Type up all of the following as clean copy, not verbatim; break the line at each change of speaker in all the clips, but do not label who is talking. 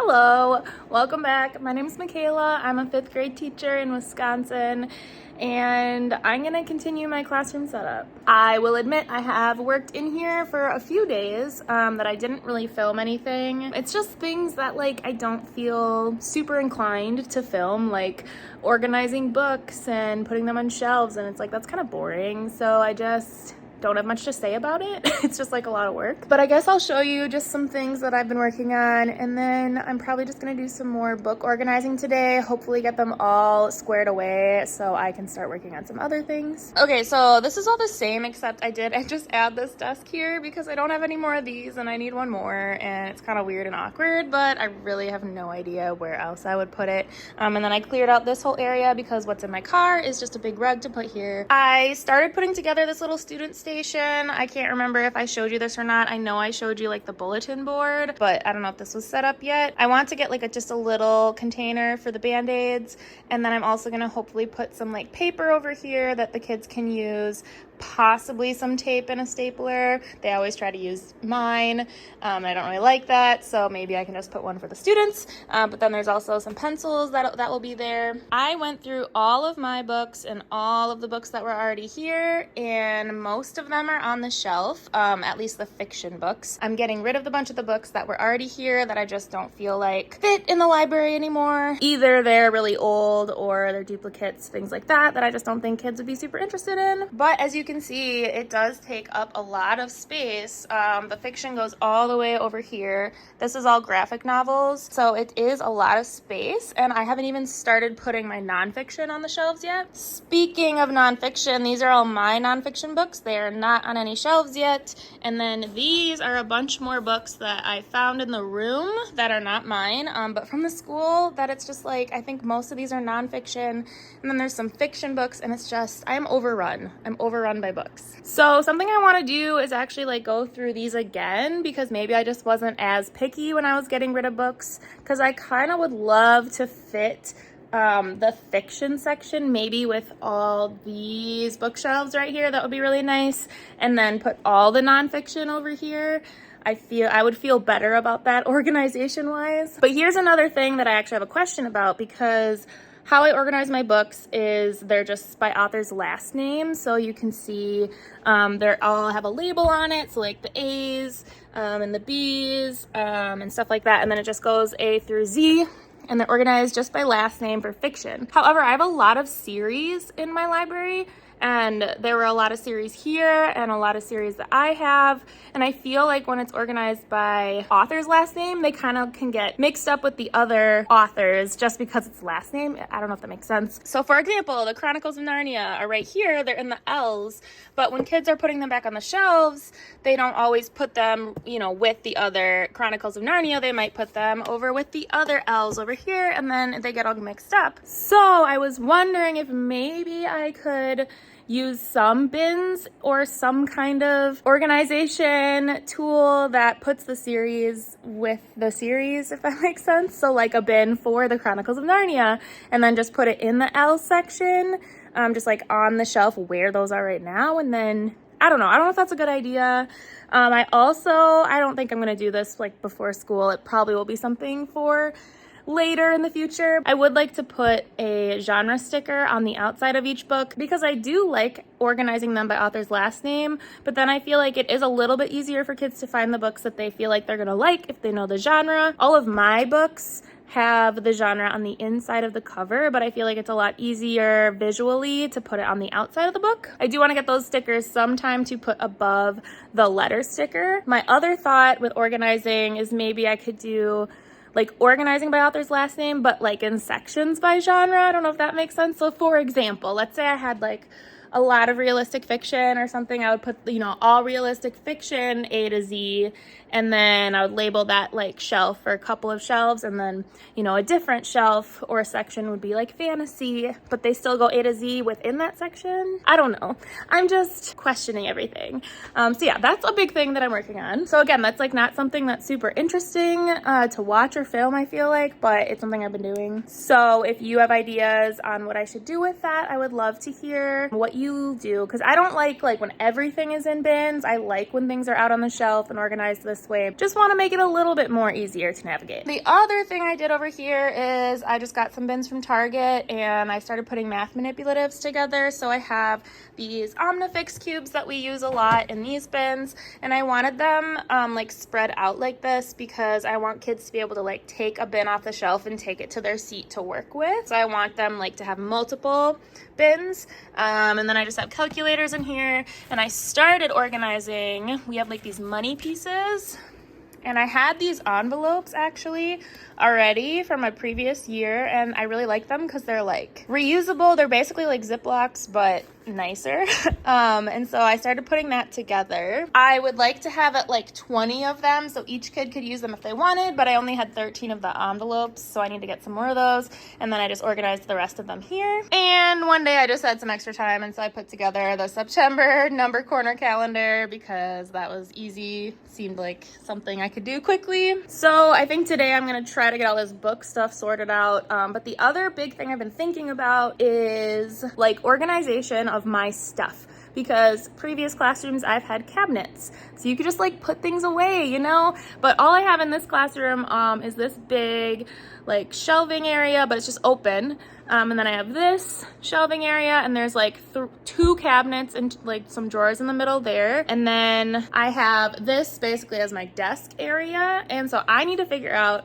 Hello, welcome back. My name is Michaela. I'm a 5th grade teacher in Wisconsin, and I'm gonna continue my classroom setup. I will admit I have worked in here for a few days that I didn't really film anything. It's just things that I don't feel super inclined to film, like organizing books and putting them on shelves, and it's that's kind of boring. So I just don't have much to say about it. It's just a lot of work. But I guess I'll show you just some things that I've been working on, and then I'm probably just gonna do some more book organizing today, hopefully get them all squared away so I can start working on some other things. Okay, so this is all the same except I just add this desk here because I don't have any more of these and I need one more, and it's kind of weird and awkward, but I really have no idea where else I would put it. And then I cleared out this whole area because what's in my car is just a big rug to put here. I started putting together this little student station. I can't remember if I showed you this or not. I know I showed you the bulletin board, but I don't know if this was set up yet. I want to get just a little container for the Band-Aids, and then I'm also gonna hopefully put some paper over here that the kids can use, possibly some tape and a stapler. They always try to use mine, and I don't really like that, so maybe I can just put one for the students. But then there's also some pencils that will be there. I went through all of my books and all of the books that were already here, and most of them are on the shelf, at least the fiction books. I'm getting rid of the bunch of the books that were already here that I just don't feel fit in the library anymore. Either they're really old or they're duplicates, things like that I just don't think kids would be super interested in. But as you can see, it does take up a lot of space. The fiction goes all the way over here. This is all graphic novels, so it is a lot of space, and I haven't even started putting my nonfiction on the shelves yet. Speaking of nonfiction, these are all my nonfiction books. They are not on any shelves yet, and then these are a bunch more books that I found in the room that are not mine, but from the school, that it's just I think most of these are nonfiction, and then there's some fiction books, and it's just, I'm overrun by books. So something I want to do is actually go through these again, because maybe I just wasn't as picky when I was getting rid of books, because I kind of would love to fit the fiction section maybe with all these bookshelves right here. That would be really nice, and then put all the nonfiction over here. I would feel better about that organization wise. But here's another thing that I actually have a question about, because how I organize my books is they're just by author's last name. So you can see they all have a label on it. So the A's and the B's and stuff like that. And then it just goes A through Z. And they're organized just by last name for fiction. However, I have a lot of series in my library, and there were a lot of series here and a lot of series that I have, and I feel when it's organized by author's last name, they kind of can get mixed up with the other authors just because it's last name. I don't know if that makes sense. So for example, the Chronicles of Narnia are right here. They're in the L's, but when kids are putting them back on the shelves, they don't always put them, with the other Chronicles of Narnia. They might put them over with the other L's over here, and then they get all mixed up. So I was wondering if maybe I could use some bins or some kind of organization tool that puts the series with the series, if that makes sense. So a bin for the Chronicles of Narnia, and then just put it in the L section, just on the shelf where those are right now. And then I don't know if that's a good idea. I don't think I'm gonna do this before school. It probably will be something for later in the future. I would like to put a genre sticker on the outside of each book, because I do like organizing them by author's last name, but then I feel it is a little bit easier for kids to find the books that they feel they're gonna like if they know the genre. All of my books have the genre on the inside of the cover, but I feel it's a lot easier visually to put it on the outside of the book. I do want to get those stickers sometime to put above the letter sticker. My other thought with organizing is maybe I could do organizing by author's last name, but in sections by genre. I don't know if that makes sense. So for example, let's say I had a lot of realistic fiction or something. I would put, all realistic fiction A to Z, and then I would label that shelf or a couple of shelves, and then, a different shelf or a section would be fantasy, but they still go A to Z within that section. I don't know. I'm just questioning everything. So yeah, that's a big thing that I'm working on. So again, that's not something that's super interesting to watch or film, I feel but it's something I've been doing. So if you have ideas on what I should do with that, I would love to hear what you do, because I don't like when everything is in bins. I like when things are out on the shelf and organized this way. Just want to make it a little bit more easier to navigate. The other thing I did over here is I just got some bins from Target and I started putting math manipulatives together. So I have these Omnifix cubes that we use a lot in these bins, and I wanted them like spread out like this because I want kids to be able to like take a bin off the shelf and take it to their seat to work with. So I want them like to have multiple bins, and then I just have calculators in here, and I started organizing. We have like these money pieces, and I had these envelopes actually already from a previous year, and I really like them because they're like reusable. They're basically like Ziplocs, but nicer. And so I started putting that together. I would like to have it like 20 of them so each kid could use them if they wanted, but I only had 13 of the envelopes, so I need to get some more of those. And then I just organized the rest of them here. And one day I just had some extra time, and so I put together the September number corner calendar because that was easy. Seemed like something I could do quickly. So I think today I'm gonna try to get all this book stuff sorted out. But the other big thing I've been thinking about is like organization of my stuff, because previous classrooms I've had cabinets, so you could just like put things away, you know, but all I have in this classroom is this big like shelving area, but it's just open, and then I have this shelving area, and there's like two cabinets and like some drawers in the middle there, and then I have this basically as my desk area. And so I need to figure out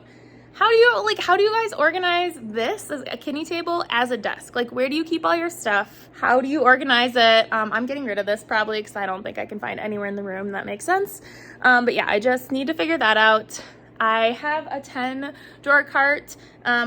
how do you guys organize this as a kiddie table as a desk? Like, where do you keep all your stuff? How do you organize it? I'm getting rid of this probably because I don't think I can find anywhere in the room that makes sense. But yeah, I just need to figure that out. I have a 10 drawer cart,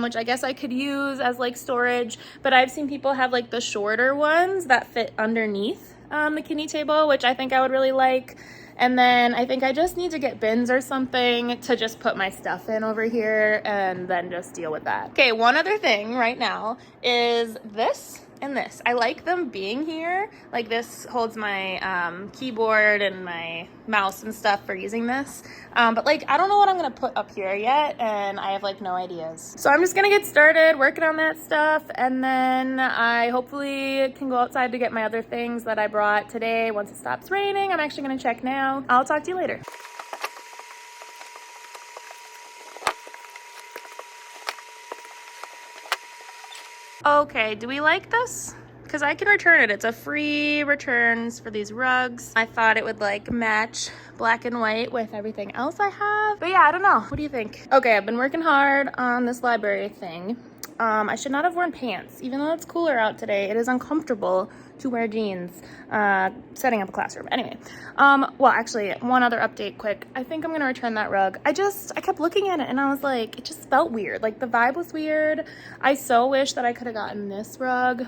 which I guess I could use as like storage, but I've seen people have like the shorter ones that fit underneath the kiddie table, which I think I would really like. And then I think I just need to get bins or something to just put my stuff in over here and then just deal with that. Okay, one other thing right now is this and this. I like them being here. Like this holds my keyboard and my mouse and stuff for using this. But like, I don't know what I'm gonna put up here yet, and I have like no ideas. So I'm just gonna get started working on that stuff, and then I hopefully can go outside to get my other things that I brought today once it stops raining. I'm actually gonna check now. I'll talk to you later. Okay, do we like this? Because I can return it. It's a free returns for these rugs. I thought it would like match black and white with everything else I have. But yeah, I don't know. What do you think? Okay, I've been working hard on this library thing. I should not have worn pants. Even though it's cooler out today, it is uncomfortable to wear jeans setting up a classroom. Anyway, well, actually, one other update quick. I think I'm gonna return that rug. I kept looking at it and I was like, it just felt weird. Like the vibe was weird. I so wish that I could have gotten this rug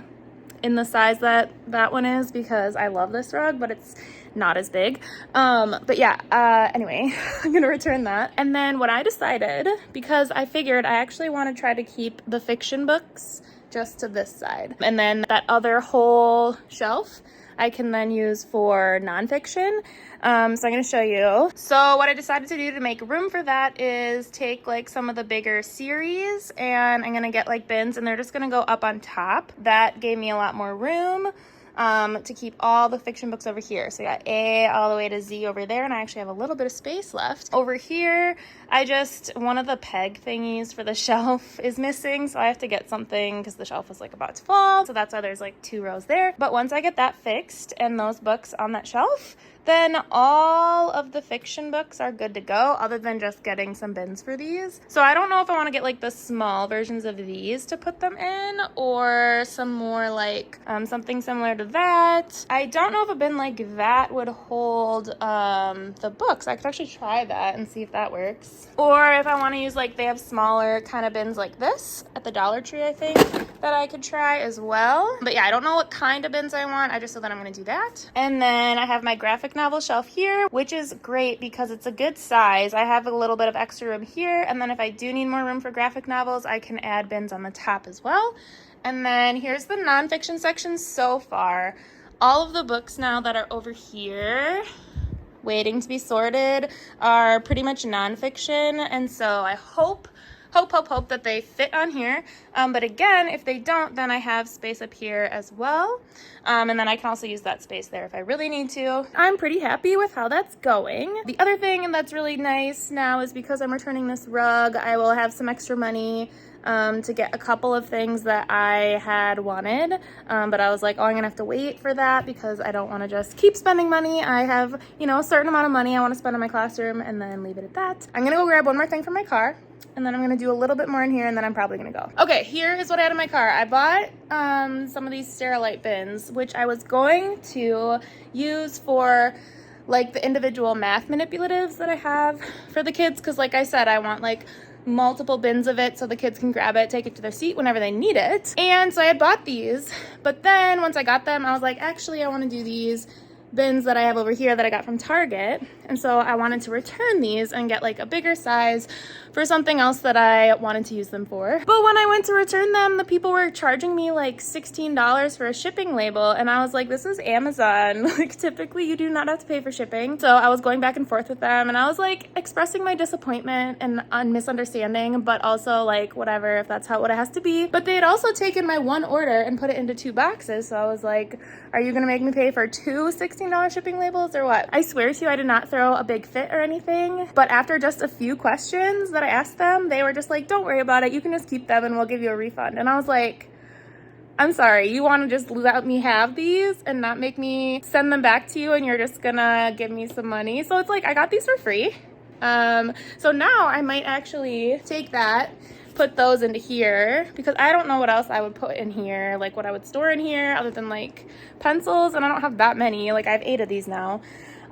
in the size that one is, because I love this rug, but it's not as big. But yeah, anyway, I'm gonna return that. And then what I decided, because I figured I actually want to try to keep the fiction books just to this side, and then that other whole shelf I can then use for nonfiction. So I'm going to show you. So what I decided to do to make room for that is take like some of the bigger series, and I'm going to get like bins, and they're just going to go up on top. That gave me a lot more room to keep all the fiction books over here. So I got A all the way to Z over there, and I actually have a little bit of space left. Over here, one of the peg thingies for the shelf is missing, so I have to get something because the shelf is like about to fall. So that's why there's like 2 rows there. But once I get that fixed and those books on that shelf, then all of the fiction books are good to go, other than just getting some bins for these. So I don't know if I want to get like the small versions of these to put them in, or some more like something similar to that. I don't know if a bin like that would hold the books. I could actually try that and see if that works. Or if I want to use like, they have smaller kind of bins like this at the Dollar Tree, I think, that I could try as well. But yeah, I don't know what kind of bins I want. I just know that I'm going to do that. And then I have my graphic novel shelf here, which is great because it's a good size. I have a little bit of extra room here, and then if I do need more room for graphic novels, I can add bins on the top as well. And then here's the nonfiction section so far. All of the books now that are over here waiting to be sorted are pretty much nonfiction, and so I hope hope that they fit on here. But again, if they don't, then I have space up here as well. And then I can also use that space there if I really need to. I'm pretty happy with how that's going. The other thing that's really nice now is because I'm returning this rug, I will have some extra money to get a couple of things that I had wanted, but I was like, oh, I'm gonna have to wait for that because I don't want to just keep spending money. I have, you know, a certain amount of money I want to spend on my classroom and then leave it at that. I'm gonna go grab one more thing from my car, and then I'm gonna do a little bit more in here, and then I'm probably gonna go. Okay, here is what I had in my car. I bought some of these Sterilite bins, which I was going to use for like the individual math manipulatives that I have for the kids, because like I said, I want like multiple bins of it so the kids can grab it, take it to their seat whenever they need it. And so I had bought these, but then once I got them, I was like, actually, I want to do these bins that I have over here that I got from Target. And so I wanted to return these and get like a bigger size for something else that I wanted to use them for. But when I went to return them, the people were charging me like $16 for a shipping label. And I was like, this is Amazon. Like typically you do not have to pay for shipping. So I was going back and forth with them, and I was like expressing my disappointment and misunderstanding, but also like whatever, if that's how it has to be. But they had also taken my one order and put it into 2 boxes. So I was like, are you gonna make me pay for 2 $16 shipping labels or what? I swear to you, I did not throw a big fit or anything. But after just a few questions that I asked them, they were just like, don't worry about it. You can just keep them and we'll give you a refund. And I was like, I'm sorry, you want to just let me have these and not make me send them back to you and you're just gonna give me some money? So it's like, I got these for free. So now I might actually take that, put those into here, because I don't know what else I would put in here, like what I would store in here other than like pencils, and I don't have that many. Like I have 8 of these now.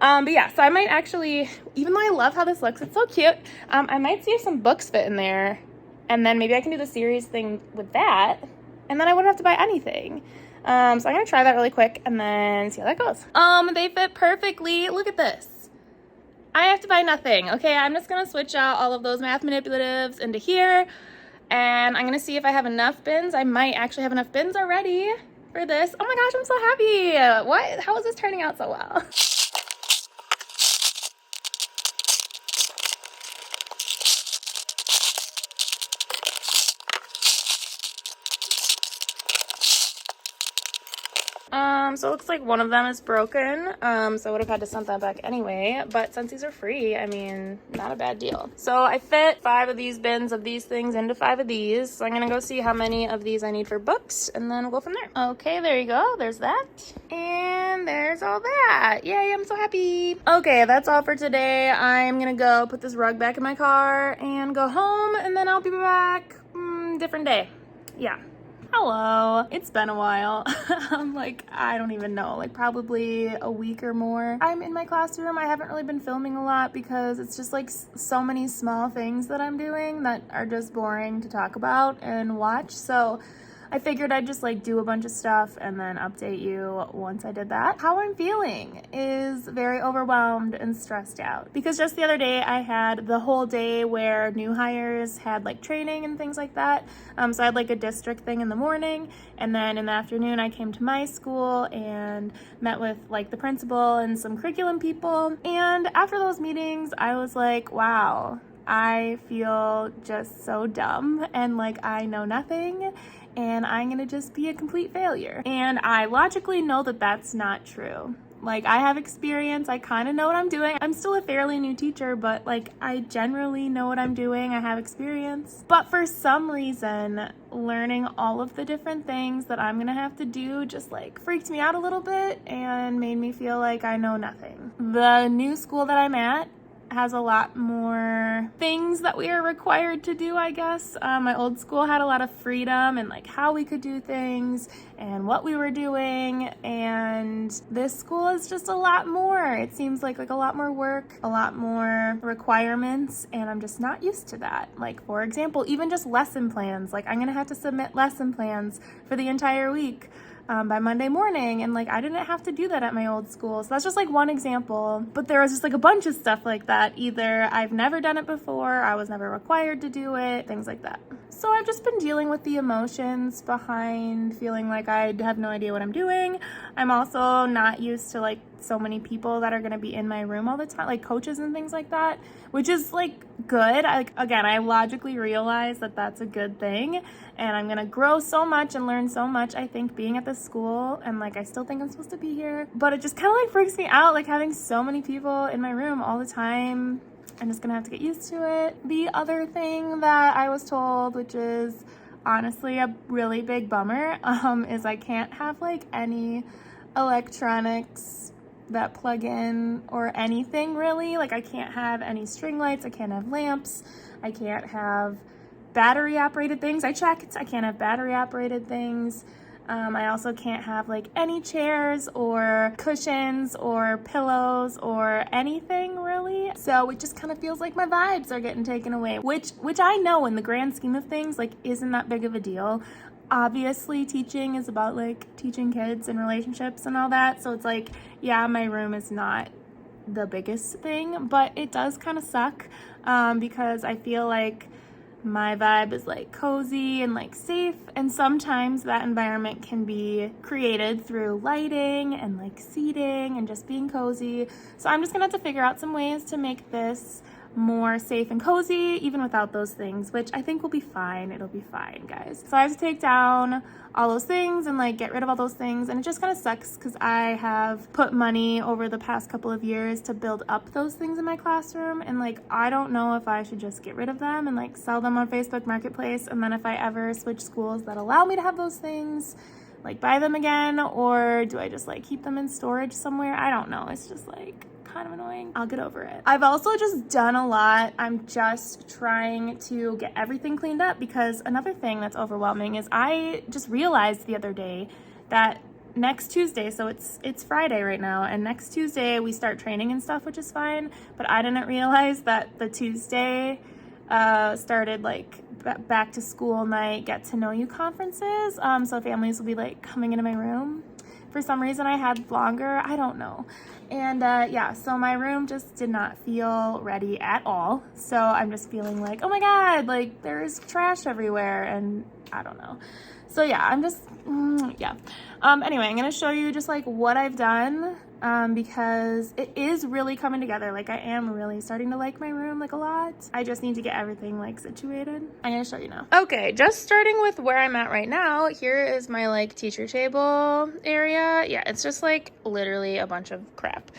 But yeah, so I might actually, even though I love how this looks, it's so cute, I might see if some books fit in there, and then maybe I can do the series thing with that, and then I wouldn't have to buy anything. So I'm gonna try that really quick and then see how that goes. They fit perfectly. Look at this. I have to buy nothing. Okay, I'm just gonna switch out all of those math manipulatives into here, and I'm gonna see if I have enough bins. I might actually have enough bins already for this. Oh my gosh, I'm so happy. What? How is this turning out so well? So it looks like one of them is broken, so I would have had to send that back anyway, but since these are free, I mean, not a bad deal. So I fit 5 of these bins of these things into 5 of these, so I'm gonna go see how many of these I need for books, and then we'll go from there. Okay, there you go, there's that, and there's all that. Yay, I'm so happy. Okay, that's all for today. I'm gonna go put this rug back in my car and go home, and then I'll be back different day. Yeah. Hello, it's been a while. I'm like, I don't even know, like probably a week or more. I'm in my classroom. I haven't really been filming a lot because it's just like so many small things that I'm doing that are just boring to talk about and watch. So I figured I'd just like do a bunch of stuff and then update you once I did that. How I'm feeling is very overwhelmed and stressed out because just the other day I had the whole day where new hires had like training and things like that. So I had like a district thing in the morning, and then in the afternoon I came to my school and met with like the principal and some curriculum people. And after those meetings, I was like, wow, I feel just so dumb and like I know nothing, and I'm gonna just be a complete failure. And I logically know that that's not true. Like I have experience, I kind of know what I'm doing. I'm still a fairly new teacher, but like I generally know what I'm doing. I have experience. But for some reason, learning all of the different things that I'm gonna have to do just like freaked me out a little bit and made me feel like I know nothing. The new school that I'm at has a lot more things that we are required to do, I guess. My old school had a lot of freedom and like how we could do things and what we were doing, and this school is just a lot more. It seems like a lot more work, a lot more requirements, and I'm just not used to that. Like for example, even just lesson plans. Like I'm gonna have to submit lesson plans for the entire week by Monday morning, and like I didn't have to do that at my old school. So that's just like one example, but there was just like a bunch of stuff like that. Either I've never done it before, I was never required to do it, things like that. So I've just been dealing with the emotions behind feeling like I have no idea what I'm doing. I'm also not used to like so many people that are going to be in my room all the time, like coaches and things like that, which is like good. I logically realize that that's a good thing, and I'm going to grow so much and learn so much, I think, being at this school, and like I still think I'm supposed to be here, but it just kind of like freaks me out, like having so many people in my room all the time. I'm just gonna have to get used to it. The other thing that I was told, which is honestly a really big bummer, is I can't have like any electronics that plug in or anything really. Like I can't have any string lights, I can't have lamps, I can't have battery operated things. I checked, I can't have battery operated things. I also can't have like any chairs or cushions or pillows or anything really. So it just kind of feels like my vibes are getting taken away, which I know in the grand scheme of things, like isn't that big of a deal. Obviously teaching is about like teaching kids and relationships and all that. So it's like, yeah, my room is not the biggest thing, but it does kind of suck because I feel like my vibe is like cozy and like safe, and sometimes that environment can be created through lighting and like seating and just being cozy. So I'm just gonna have to figure out some ways to make this more safe and cozy even without those things, which I think will be fine. It'll be fine, guys. So I have to take down all those things and like get rid of all those things, and it just kind of sucks because I have put money over the past couple of years to build up those things in my classroom, and like I don't know if I should just get rid of them and like sell them on Facebook Marketplace, and then if I ever switch schools that allow me to have those things, like buy them again, or do I just like keep them in storage somewhere? I don't know. It's just like kind of annoying. I'll get over it. I've also just done a lot. I'm just trying to get everything cleaned up because another thing that's overwhelming is I just realized the other day that next Tuesday, so it's Friday right now, and next Tuesday we start training and stuff, which is fine, but I didn't realize that the Tuesday started like back to school night, get to know you conferences, so families will be like coming into my room. For some reason I had longer, I don't know. And yeah, so my room just did not feel ready at all. So I'm just feeling like, oh my God, like there's trash everywhere, and I don't know. So yeah, I'm just, yeah. Anyway, I'm gonna show you just like what I've done because it is really coming together. Like I am really starting to like my room like a lot. I just need to get everything like situated. I'm gonna show you now. Okay, just starting with where I'm at right now. Here is my like teacher table area. Yeah, it's just like literally a bunch of crap.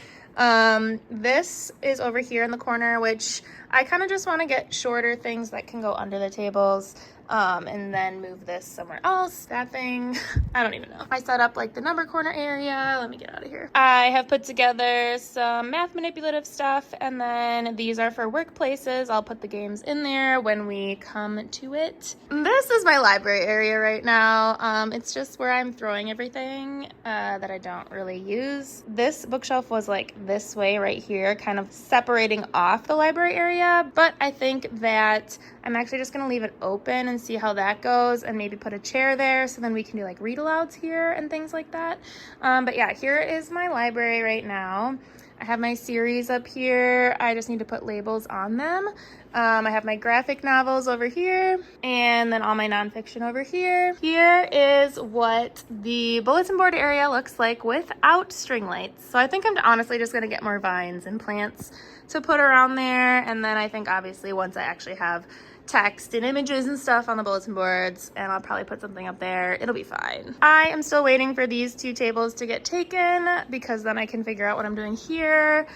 This is over here in the corner, which I kind of just want to get shorter things that can go under the tables. And then move this somewhere else. That thing, I don't even know. I set up like the number corner area. Let me get out of here. I have put together some math manipulative stuff, and then these are for workplaces. I'll put the games in there when we come to it. This is my library area right now. It's just where I'm throwing everything that I don't really use. This bookshelf was like this way right here, kind of separating off the library area, but I think that I'm actually just gonna leave it open and see how that goes, and maybe put a chair there so then we can do like read alouds here and things like that. But yeah, here is my library right now. I have my series up here. I just need to put labels on them. I have my graphic novels over here, and then all my nonfiction over here. Here is what the bulletin board area looks like without string lights. So I think I'm honestly just gonna get more vines and plants to put around there, and then I think obviously once I actually have text and images and stuff on the bulletin boards, and I'll probably put something up there, it'll be fine. I am still waiting for these two tables to get taken because then I can figure out what I'm doing here.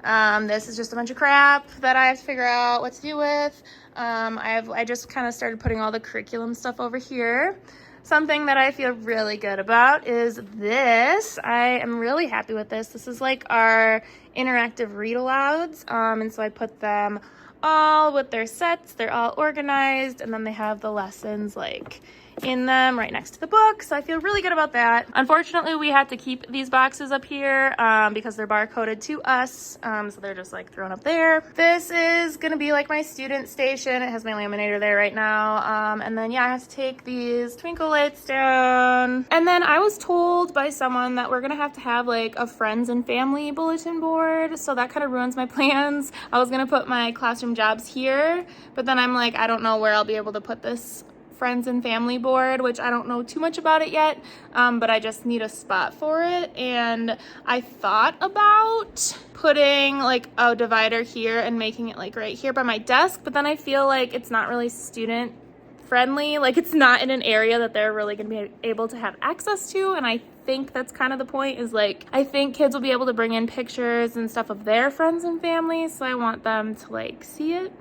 This is just a bunch of crap that I have to figure out what to do with. I just kind of started putting all the curriculum stuff over here. Something that I feel really good about is this. I am really happy with this. This is like our interactive read alouds, and so I put them all with their sets. They're all organized, and then they have the lessons like in them right next to the book, so I feel really good about that. Unfortunately, we had to keep these boxes up here because they're barcoded to us, so they're just like thrown up there. This is gonna be like my student station. It has my laminator there right now, and then yeah, I have to take these twinkle lights down. And then I was told by someone that we're gonna have like a friends and family bulletin board, so that kind of ruins my plans. I was gonna put my classroom jobs here, but then I'm like, I don't know where I'll be able to put this friends and family board, which I don't know too much about it yet, but I just need a spot for it. And I thought about putting like a divider here and making it like right here by my desk, but then I feel like it's not really student friendly. Like it's not in an area that they're really going to be able to have access to, and I think that's kind of the point, is like I think kids will be able to bring in pictures and stuff of their friends and families, so I want them to like see it.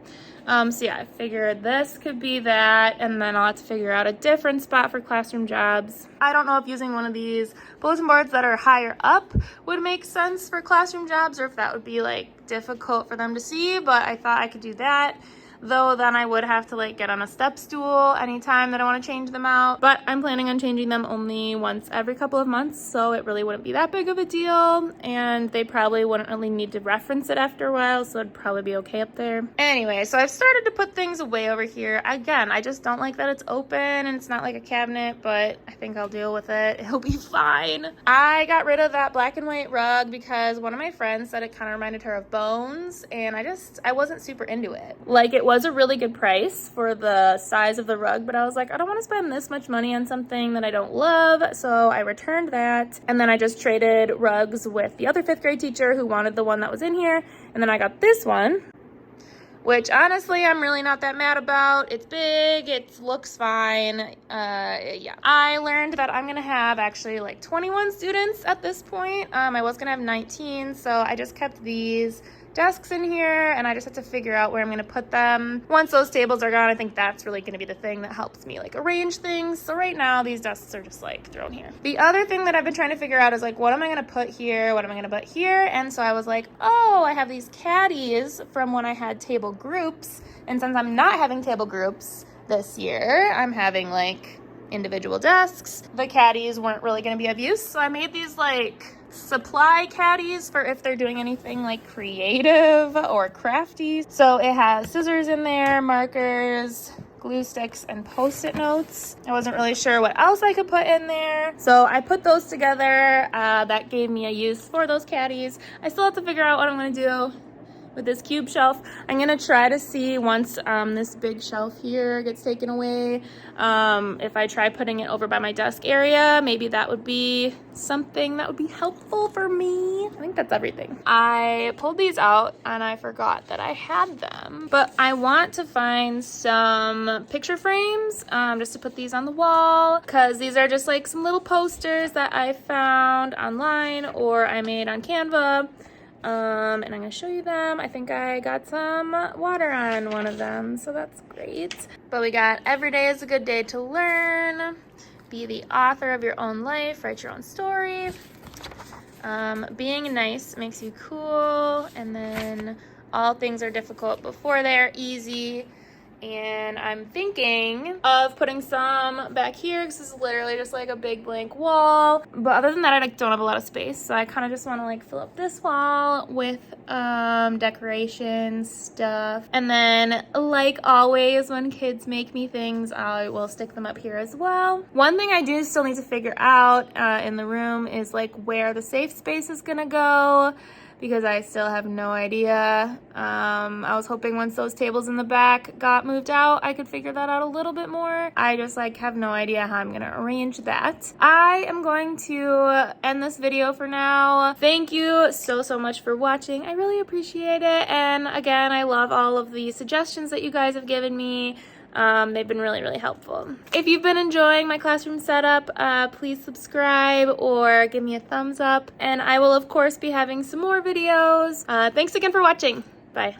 So yeah, I figured this could be that, and then I'll have to figure out a different spot for classroom jobs. I don't know if using one of these bulletin boards that are higher up would make sense for classroom jobs, or if that would be like difficult for them to see, but I thought I could do that. Though then I would have to like get on a step stool anytime that I want to change them out. But I'm planning on changing them only once every couple of months, so it really wouldn't be that big of a deal. And they probably wouldn't really need to reference it after a while, so it'd probably be okay up there. Anyway, so I've started to put things away over here. Again, I just don't like that it's open and it's not like a cabinet, but I think I'll deal with it. It'll be fine. I got rid of that black and white rug because one of my friends said it kind of reminded her of Bones, and I wasn't super into it. Like, it was a really good price for the size of the rug, but I was like, I don't want to spend this much money on something that I don't love, so I returned that. And then I just traded rugs with the other 5th grade teacher who wanted the one that was in here, and then I got this one, which honestly I'm really not that mad about. It's big, it looks fine. Yeah, I learned that I'm gonna have actually like 21 students at this point. I was gonna have 19, so I just kept these desks in here, and I just have to figure out where I'm gonna put them. Once those tables are gone, I think that's really gonna be the thing that helps me like arrange things. So right now these desks are just like thrown here. The other thing that I've been trying to figure out is like, what am I gonna put here? What am I gonna put here? And so I was like, oh, I have these caddies from when I had table groups, and since I'm not having table groups this year, I'm having like individual desks. The caddies weren't really gonna be of use, so I made these like supply caddies for if they're doing anything like creative or crafty. So it has scissors in there, markers, glue sticks, and post-it notes. I wasn't really sure what else I could put in there, so I put those together. That gave me a use for those caddies. I still have to figure out what I'm gonna do with this cube shelf. I'm gonna try to see once this big shelf here gets taken away, if I try putting it over by my desk area, maybe that would be something that would be helpful for me. I think that's everything. I pulled these out and I forgot that I had them, but I want to find some picture frames just to put these on the wall, because these are just like some little posters that I found online or I made on Canva. And I'm gonna show you them. I think I got some water on one of them, so that's great. But we got every day is a good day to learn, be the author of your own life, write your own story, being nice makes you cool, and then all things are difficult before they're easy. And I'm thinking of putting some back here because this is literally just like a big blank wall. But other than that, I like don't have a lot of space, so I kind of just want to like fill up this wall with decoration stuff. And then, like always, when kids make me things, I will stick them up here as well. One thing I do still need to figure out in the room is like where the safe space is gonna go, because I still have no idea. I was hoping once those tables in the back got moved out, I could figure that out a little bit more. I just like have no idea how I'm gonna arrange that. I am going to end this video for now. Thank you so much for watching. I really appreciate it. And again, I love all of the suggestions that you guys have given me. They've been really helpful. If you've been enjoying my classroom setup, please subscribe or give me a thumbs up, and I will of course be having some more videos. Thanks again for watching. Bye.